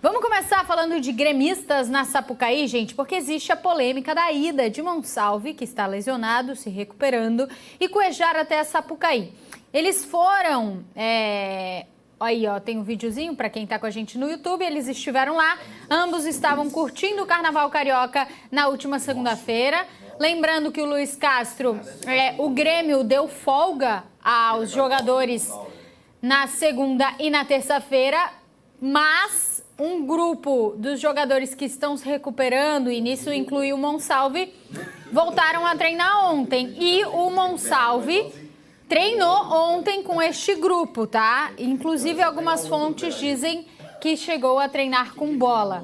Vamos começar falando de gremistas na Sapucaí, gente, porque existe a polêmica da ida de Monsalve, que está lesionado, se recuperando, e Cuejar até a Sapucaí. Eles foram... Aí, ó, tem um videozinho para quem está com a gente no YouTube. Eles estiveram lá, ambos estavam curtindo o Carnaval Carioca na última segunda-feira. Lembrando que o Luiz Castro, o Grêmio deu folga aos jogadores na segunda e na terça-feira, mas um grupo dos jogadores que estão se recuperando, e nisso inclui o Monsalve, voltaram a treinar ontem. E o Monsalve treinou ontem com este grupo, tá? Inclusive, algumas fontes dizem que chegou a treinar com bola.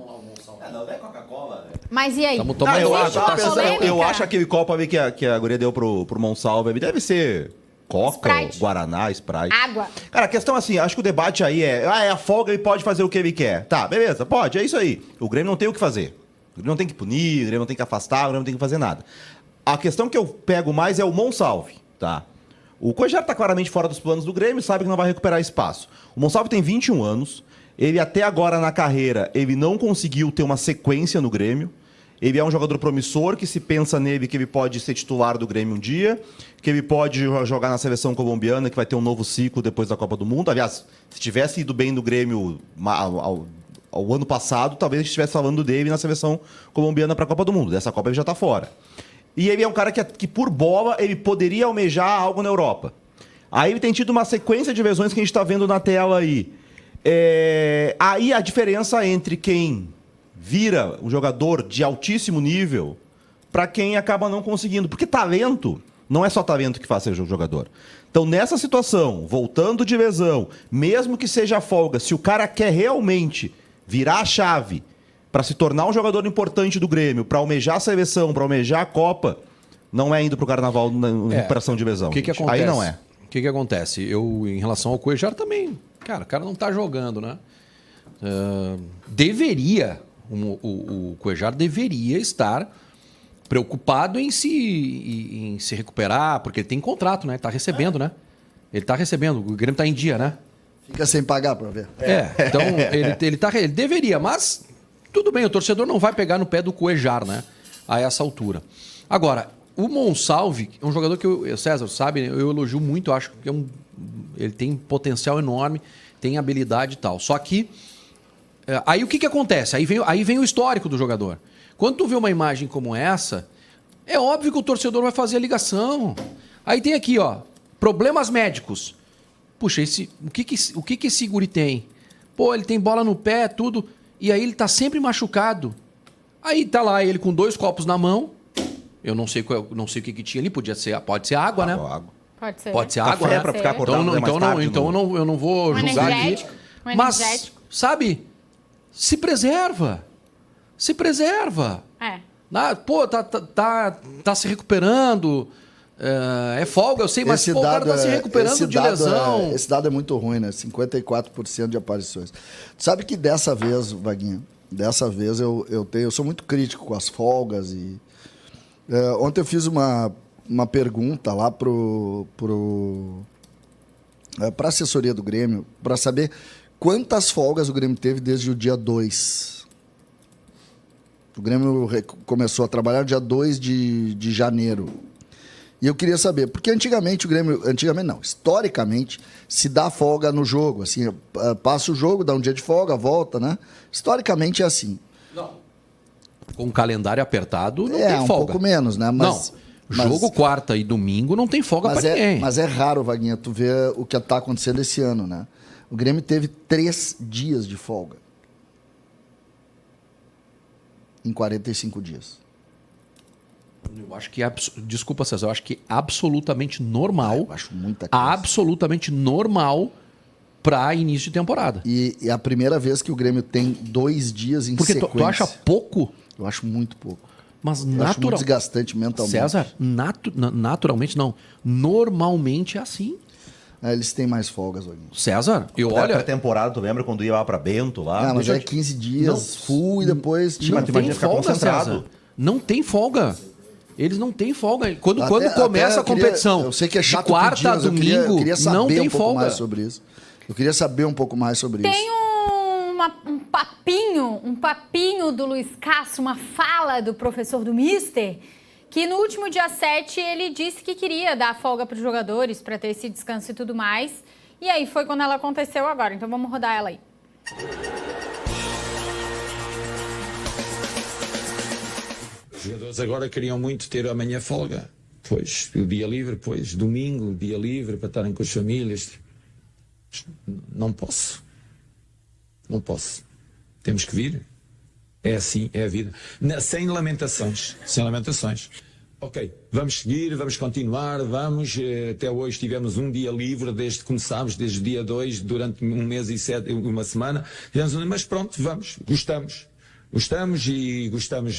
Não é Coca-Cola, né? Mas e aí? Estamos tomando água. Eu acho aquele copo ali que a guria deu pro Monsalve deve ser Coca, Sprite. Guaraná, Sprite. Água. Cara, a questão assim, acho que o debate aí é a folga e pode fazer o que ele quer. Tá, beleza, pode, é isso aí. O Grêmio não tem o que fazer. O Grêmio não tem que punir, o Grêmio não tem que afastar, o Grêmio não tem que fazer nada. A questão que eu pego mais é o Monsalve, tá? O Cuejar tá claramente fora dos planos do Grêmio, sabe que não vai recuperar espaço. O Monsalve tem 21 anos, ele até agora na carreira, ele não conseguiu ter uma sequência no Grêmio. Ele é um jogador promissor, que se pensa nele que ele pode ser titular do Grêmio um dia, que ele pode jogar na seleção colombiana, que vai ter um novo ciclo depois da Copa do Mundo. Aliás, se tivesse ido bem no Grêmio ao ano passado, talvez a gente estivesse falando dele na seleção colombiana para a Copa do Mundo. Dessa Copa ele já está fora. E ele é um cara que, por bola, ele poderia almejar algo na Europa. Aí ele tem tido uma sequência de lesões que a gente está vendo na tela aí. Aí a diferença entre quem vira um jogador de altíssimo nível para quem acaba não conseguindo. Porque talento, não é só talento que faz ser jogador. Então, nessa situação, voltando de lesão, mesmo que seja folga, se o cara quer realmente virar a chave para se tornar um jogador importante do Grêmio, para almejar a seleção, para almejar a Copa, não é indo pro Carnaval na recuperação de lesão. O que acontece? Aí não é. O que acontece? Eu, em relação ao Cuejar também, cara, o cara não tá jogando, né? O Cuejar deveria estar preocupado em se recuperar, porque ele tem contrato, né? Ele tá recebendo, né? Ele tá recebendo, o Grêmio tá em dia, né? Fica sem pagar para ver. Então ele deveria, mas tudo bem, o torcedor não vai pegar no pé do Cuejar, né? A essa altura. Agora, o Monsalve é um jogador que o César sabe, eu elogio muito, acho que ele tem potencial enorme, tem habilidade e tal. Só que aí o que acontece? Aí vem o histórico do jogador. Quando tu vê uma imagem como essa, é óbvio que o torcedor vai fazer a ligação. Aí tem aqui, ó, problemas médicos. Puxa, o que esse guri tem? Pô, ele tem bola no pé, tudo, e aí ele tá sempre machucado. Aí tá lá ele com 2 copos na mão. Eu não sei o que tinha ali, pode ser água, né? Água. Pode ser água, né? Para ficar acordado Então eu não vou julgar aqui. Mas, sabe, se preserva. Se preserva. Pô, tá se recuperando. É folga, eu sei, mas o cara tá se recuperando de lesão. Esse dado é muito ruim, né? 54% de aparições. Sabe que dessa vez, Vaguinha, eu sou muito crítico com as folgas. Ontem eu fiz uma pergunta lá para a assessoria do Grêmio para saber quantas folgas o Grêmio teve desde o dia 2. O Grêmio começou a trabalhar dia 2 de janeiro. E eu queria saber, porque antigamente historicamente, se dá folga no jogo, assim, passa o jogo, dá um dia de folga, volta, né? Historicamente é assim. Não. Com o calendário apertado, não tem folga. Um pouco menos, né? Jogo quarta e domingo não tem folga pra ninguém. Mas é raro, Vaguinha, tu ver o que tá acontecendo esse ano, né? O Grêmio teve 3 dias de folga. Em 45 dias. Eu acho que desculpa, César, eu acho que é absolutamente normal. Eu acho muita coisa. Absolutamente normal para início de temporada. E é a primeira vez que o Grêmio tem 2 dias em sequência. Porque tu acha pouco? Eu acho muito pouco. Mas acho muito desgastante mentalmente. César, naturalmente não. Normalmente é assim. Eles têm mais folgas, Vaguinho. César, olha... Pré-temporada, tu lembra quando ia lá pra Bento? Lá? Mas 15 dias, full, e depois... Não tem folga, César. Não tem folga. Eles não têm folga. Quando começa a competição, eu sei que é chato de quarta a domingo, eu queria saber não tem um pouco folga. Mais sobre isso. Eu queria saber um pouco mais sobre isso. Tem um um papinho do Luiz Castro, uma fala do professor do Mister, que no último dia 7 ele disse que queria dar folga para os jogadores, para ter esse descanso e tudo mais. E aí foi quando ela aconteceu agora. Então vamos rodar ela aí. Os jogadores agora queriam muito ter amanhã folga. Pois, o dia livre, pois, domingo, dia livre para estarem com as famílias. Não posso. Não posso. Temos que vir. É assim, é a vida. Sem lamentações. Sem lamentações. Ok, vamos seguir, vamos continuar, vamos. Até hoje tivemos um dia livre desde que começámos, desde o dia 2, durante um mês e uma semana. Mas pronto, vamos. Gostamos. Gostamos e gostamos.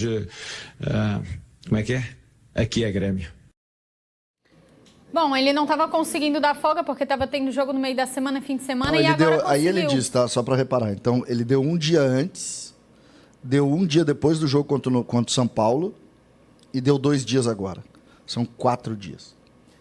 Como é que é? Aqui é Grêmio. Bom, ele não estava conseguindo dar folga porque estava tendo jogo no meio da semana, fim de semana, não, e agora conseguiu. Aí ele disse, tá? Só para reparar. Então, ele deu um dia antes, deu um dia depois do jogo contra o São Paulo e deu 2 dias agora. São 4 dias.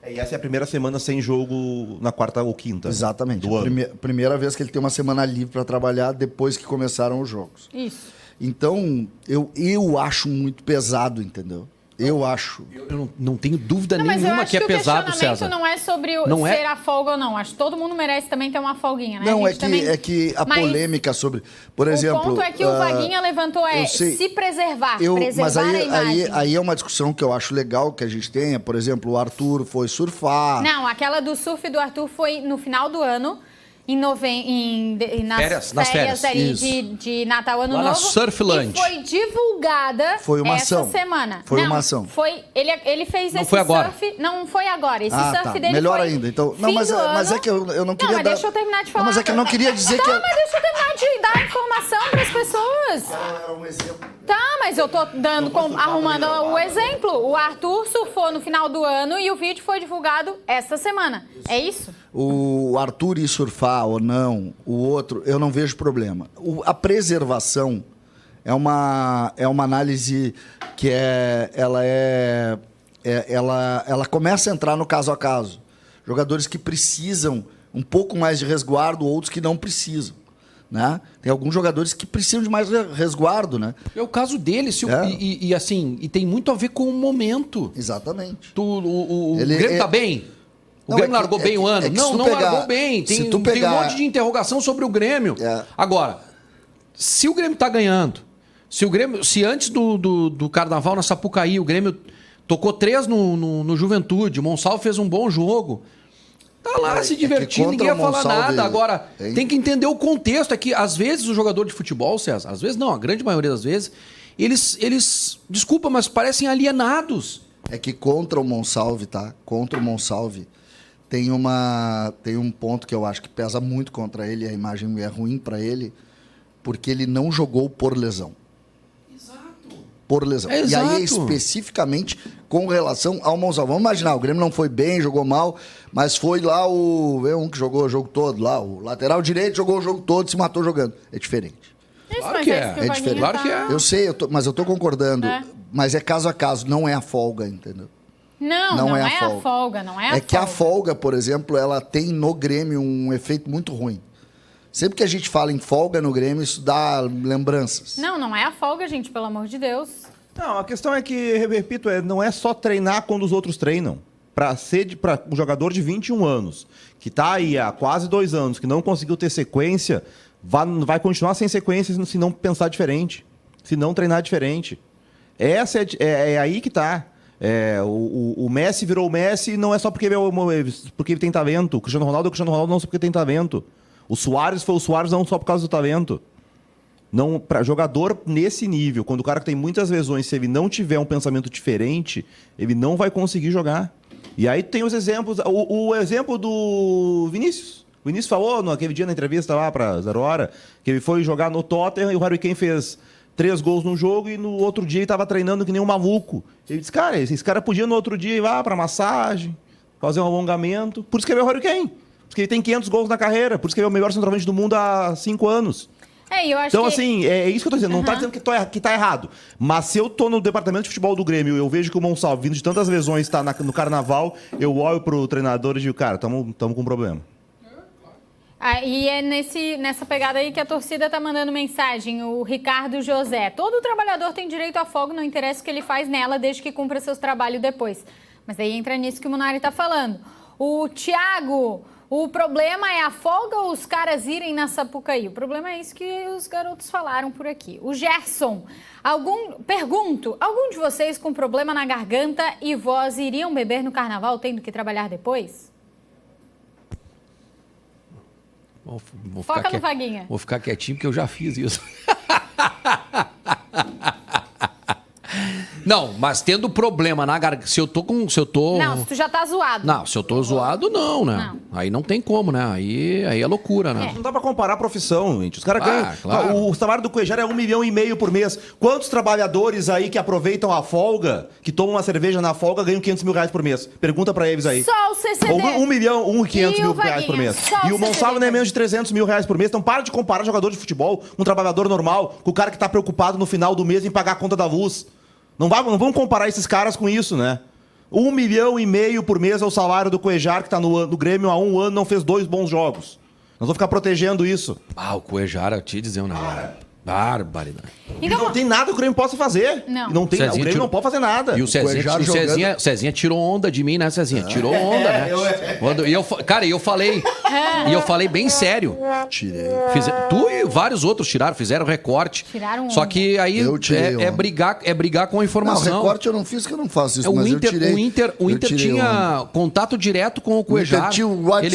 E essa é a primeira semana sem jogo na quarta ou quinta. Exatamente. Do ano. Primeira vez que ele tem uma semana livre para trabalhar depois que começaram os jogos. Isso. Então, eu acho muito pesado, entendeu? Eu acho. Eu não tenho dúvida Mas eu nenhuma acho que é o pesado, questionamento César. não é sobre Não ser é? a folga ou não. Acho que todo mundo merece também ter uma folguinha, né? Não, A gente é que a Mas polêmica sobre... Por exemplo... O ponto é que o Vaguinha levantou se preservar, preservar mas a imagem. aí é uma discussão que eu acho legal que a gente tenha. Por exemplo, o Arthur foi surfar. Não, aquela do surf do Arthur foi no final do ano, nas férias. ali Isso. de Natal, Ano Lá na Novo. Surfland. E foi divulgada Foi uma essa ação. semana. Foi não, uma ação. Ele fez Não esse foi agora. surf. Não foi agora. Esse Ah, surf tá. dele Melhor foi ainda. Então, não, fim mas do é ano. que eu não queria mas dar... deixa eu terminar de falar. Não, mas é que eu não queria dizer que... Tá, mas deixa eu terminar de dar informação para as pessoas. Era um exemplo. Tá, mas eu tô arrumando o exemplo. O Arthur surfou no final do ano e o vídeo foi divulgado essa semana. É isso? O Arthur ir surfar ou não, o outro, eu não vejo problema. A preservação é uma análise que ela começa a entrar no caso a caso. Jogadores que precisam um pouco mais de resguardo, outros que não precisam. Né? Tem alguns jogadores que precisam de mais resguardo, né? É o caso dele, e tem muito a ver com o momento. Exatamente. O Grêmio tá bem? O Grêmio largou bem o ano? Não largou bem. Tem um monte de interrogação sobre o Grêmio. Agora, se o Grêmio tá ganhando, se antes do Carnaval na Sapucaí o Grêmio tocou 3 no Juventude, o Monsalvo fez um bom jogo, tá lá se divertindo, ninguém ia falar nada. Agora, tem que entender o contexto. É que, às vezes, o jogador de futebol, César, às vezes não, a grande maioria das vezes, eles desculpa, mas parecem alienados. É que contra o Monsalve, tá? Contra o Monsalve, tem um ponto que eu acho que pesa muito contra ele, a imagem é ruim para ele, porque ele não jogou por lesão. Por lesão. É, e aí, exato. especificamente, com relação ao Monsalve. Vamos imaginar, o Grêmio não foi bem, jogou mal, mas foi lá um que jogou o jogo todo, lá, o lateral direito jogou o jogo todo, se matou jogando. É diferente. Isso, Claro mas que é é. isso que o É Vaguinha diferente. Claro que é. Eu sei, mas eu tô concordando. É. Mas é caso a caso, não é a folga, entendeu? Não é a folga, não é a folga. É que a folga, por exemplo, ela tem no Grêmio um efeito muito ruim. Sempre que a gente fala em folga no Grêmio, isso dá lembranças. Não é a folga, gente, pelo amor de Deus. Não, a questão é que, eu repito, não é só treinar quando os outros treinam. Para um jogador de 21 anos, que está aí há quase 2 anos, que não conseguiu ter sequência, vai continuar sem sequência se não pensar diferente, se não treinar diferente. Essa é aí que está. O Messi virou o Messi não é só porque ele tem talento. O Cristiano Ronaldo é o Cristiano Ronaldo não só porque tem talento. O Suárez foi o Suárez não só por causa do talento. Não, para jogador nesse nível, quando o cara tem muitas lesões, se ele não tiver um pensamento diferente, ele não vai conseguir jogar. E aí tem os exemplos. O exemplo do Vinícius. O Vinícius falou naquele dia na entrevista lá para 0 Hora que ele foi jogar no Tottenham e o Harry Kane fez 3 gols no jogo e no outro dia ele estava treinando que nem um maluco. Ele disse, cara, esse cara podia no outro dia ir lá para massagem, fazer um alongamento. Por isso que ele é o Harry Kane. Porque ele tem 500 gols na carreira. Por isso que ele é o melhor centroavante do mundo há 5 anos. Eu acho Então, que... assim, é isso que eu tô dizendo. Não tá dizendo que tá errado. Mas se eu tô no departamento de futebol do Grêmio, eu vejo que o Monsalvo, vindo de tantas lesões, tá no Carnaval, eu olho pro treinador e digo, cara, tamo com um problema. E é nessa pegada aí que a torcida tá mandando mensagem, o Ricardo José. Todo trabalhador tem direito à folga, não interessa o que ele faz nela, desde que cumpra seus trabalhos depois. Mas aí entra nisso que o Munari tá falando. O Thiago, o problema é a folga ou os caras irem na Sapucaí? O problema é isso que os garotos falaram por aqui. O Gerson, pergunto, algum de vocês com problema na garganta e voz iriam beber no carnaval tendo que trabalhar depois? Foca no Vaguinha. Vou ficar quietinho porque eu já fiz isso. Não, mas tendo problema na garganta, se eu tô... Não, se tu já tá zoado. Não, se eu tô zoado, não, né? Não. Aí não tem como, né? Aí é loucura, né? Não dá pra comparar a profissão, gente. Os caras ganham... Claro. O salário do Cuejar é 1,5 milhão por mês. Quantos trabalhadores aí que aproveitam a folga, que tomam uma cerveja na folga, ganham 500 mil reais por mês? Pergunta pra eles aí. Só o CCD. 1 milhão, 500 mil reais por mês. Só E o o Monsalvo não é CCD. menos de 300 mil reais por mês. Então para de comparar jogador de futebol com um trabalhador normal, com o cara que tá preocupado no final do mês em pagar a conta da luz. Não vamos comparar esses caras com isso, né? 1,5 milhão por mês é o salário do Cuejar, que tá no Grêmio há 1 ano, não fez 2 bons jogos. Nós vamos ficar protegendo isso. O Cuejar, eu te dizer um negócio. Barbaridade. E não tem nada que o Grêmio possa fazer. Não. Tem, o Grêmio não pode fazer nada. E o Cezinha tirou onda de mim, né, Cezinha? Tirou onda, né? Eu falei bem sério. Tirei. Tu e vários outros fizeram recorte. Tiraram Só onda. que aí Eu tirei é onda. brigar com a Não, informação. recorte eu não fiz, que eu não faço isso, O mas Inter, eu tirei. o Inter Eu tirei tinha onda. contato direto com o Cuejar. Inter tinha o WhatsApp.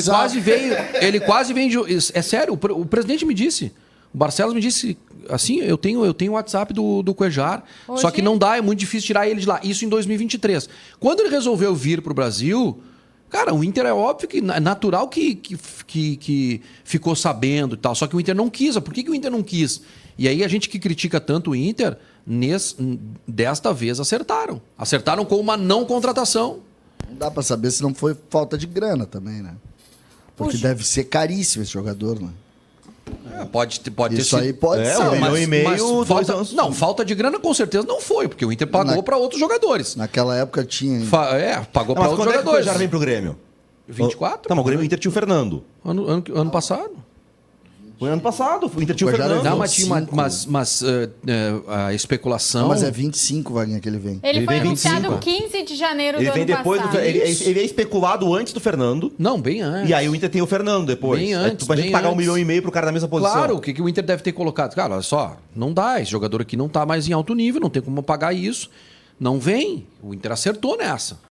Ele quase veio. É sério, o presidente me disse. O Barcelos me disse assim, eu tenho o WhatsApp do Cuejar, Hoje? só que não dá, é muito difícil tirar ele de lá. Isso em 2023. Quando ele resolveu vir pro Brasil, cara, o Inter é óbvio que é natural que ficou sabendo e tal, só que o Inter não quis. Por que o Inter não quis? E aí a gente que critica tanto o Inter, desta vez acertaram. Acertaram com uma não contratação. Não dá pra saber se não foi falta de grana também, né? Porque deve ser caríssimo esse jogador, né? Pode ter Isso sido. aí pode ser. 1,5 milhão, 2 falta, anos. não, falta de grana com certeza não foi, porque o Inter pagou para outros jogadores. Naquela época tinha. Pagou para Mas outros quando é que o jogadores. Cuejar vem pro Grêmio? 24? Tá, mas o Grêmio Inter tinha o Fernando. Ano passado. Foi ano passado, o Inter tinha o Cuejar é Fernando. Não, mas tinha 25. a especulação. Não, mas é 25, Vaguinha, que ele vem. Ele foi vem anunciado 25. 15 de janeiro Ele do vem ano depois passado. ele é especulado antes do Fernando. Não, bem antes. E aí o Inter tem o Fernando depois. Bem antes, Pra gente bem pagar antes. 1,5 milhão pro cara na mesma posição. Claro, o que o Inter deve ter colocado? Cara, olha só, não dá, esse jogador aqui não tá mais em alto nível, não tem como pagar isso. Não vem. O Inter acertou nessa.